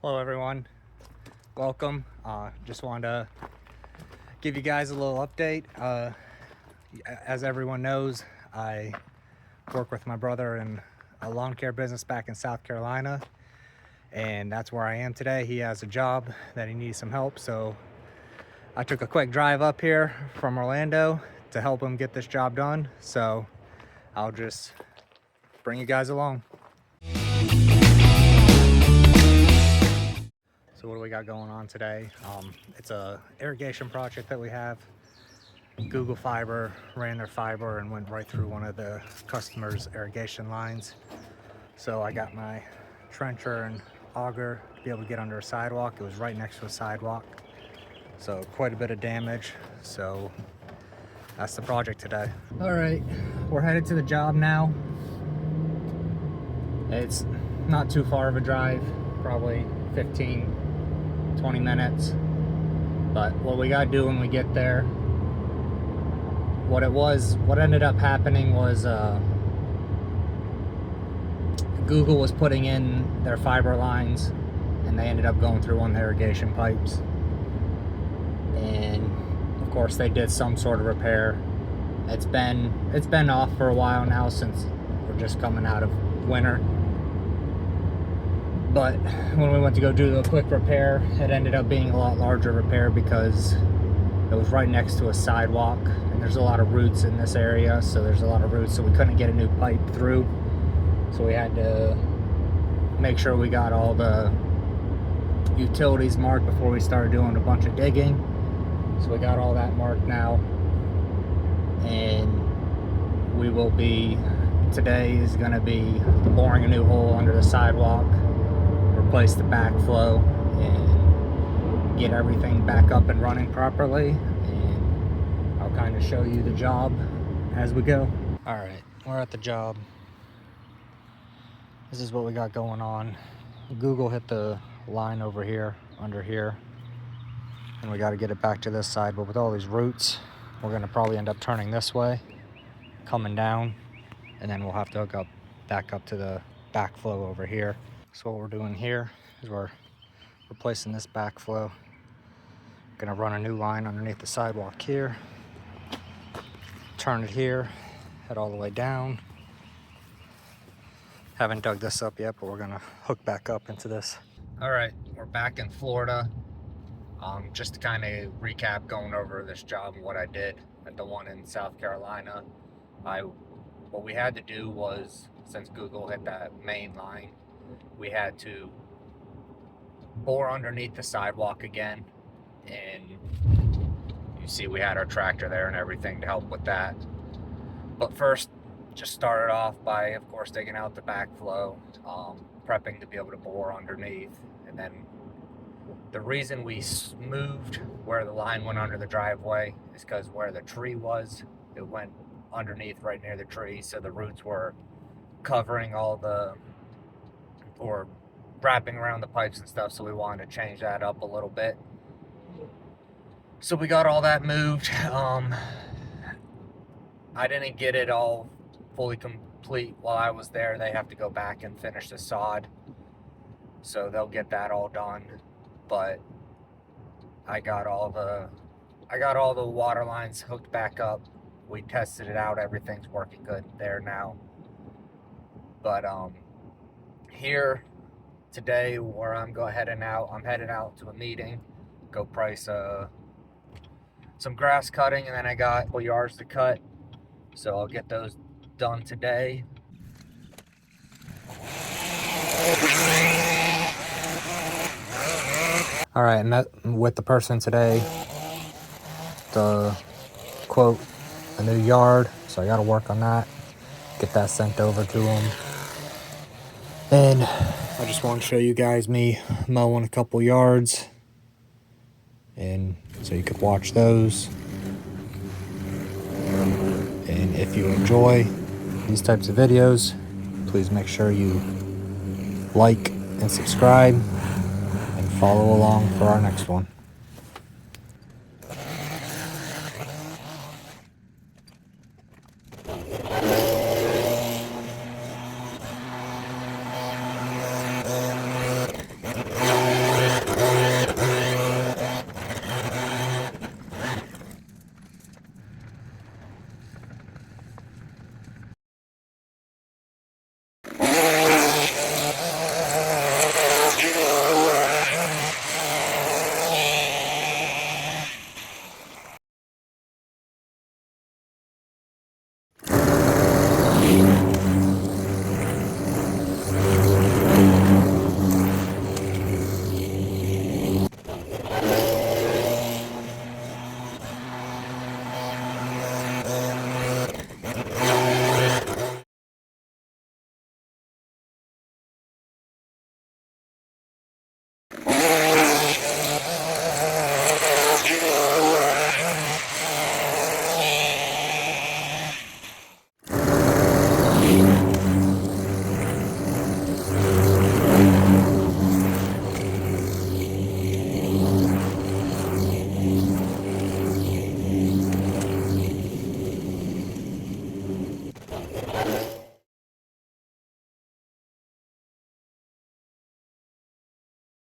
Hello everyone, welcome. Just wanted to give you guys a little update. As everyone knows, I work with my brother in a lawn care business back in South Carolina, and that's where I am today. He has a job that he needs some help, so I took a quick drive up here from Orlando to help him get this job done. So I'll just bring you guys along. So what do we got going on today? It's a irrigation project that we have. Google Fiber ran their fiber and went right through one of the customers' irrigation lines. So I got my trencher and auger to be able to get under a sidewalk. It was right next to a sidewalk, so quite a bit of damage. So that's the project today. All right, we're headed to the job now. It's not too far of a drive, probably 15-20 minutes. But what we gotta do when we get there, what ended up happening was Google was putting in their fiber lines and they ended up going through one of the irrigation pipes. And of course they did some sort of repair. It's been off for a while now since we're just coming out of winter. But when we went to go do the quick repair, it ended up being a lot larger repair because it was right next to a sidewalk, and there's a lot of roots in this area, so we couldn't get a new pipe through. So we had to make sure we got all the utilities marked before we started doing a bunch of digging. So we got all that marked now, and today is going to be boring a new hole under the sidewalk, replace the backflow, and get everything back up and running properly. And I'll kind of show you the job as we go. All right, we're at the job. This is what we got going on. Google hit the line over here, under here, and we got to get it back to this side. But with all these roots, we're going to probably end up turning this way, coming down, and then we'll have to hook up back up to the backflow over here. So what we're doing here is we're replacing this backflow. Gonna run a new line underneath the sidewalk here, turn it here, head all the way down. Haven't dug this up yet, but we're gonna hook back up into this. All right, we're back in Florida. Just to kind of recap going over this job and what I did at the one in South Carolina. What we had to do was, since Google hit that main line, we had to bore underneath the sidewalk again, and you see we had our tractor there and everything to help with that. But first, just started off by, of course, digging out the backflow, prepping to be able to bore underneath. And then the reason we moved where the line went under the driveway is because where the tree was, it went underneath right near the tree, so the roots were covering or wrapping around the pipes and stuff, so we wanted to change that up a little bit. So we got all that moved. I didn't get it all fully complete while I was there. They have to go back and finish the sod, so they'll get that all done. But I got all the water lines hooked back up. We tested it out, everything's working good there now. But here today, where I'm heading out to a meeting, go price some grass cutting, and then I got a couple yards to cut, so I'll get those done today. All right, I met with the person today to quote a new yard, so I got to work on that, get that sent over to them. And I just want to show you guys me mowing a couple yards, and so you could watch those. And if you enjoy these types of videos, please make sure you like and subscribe and follow along for our next one.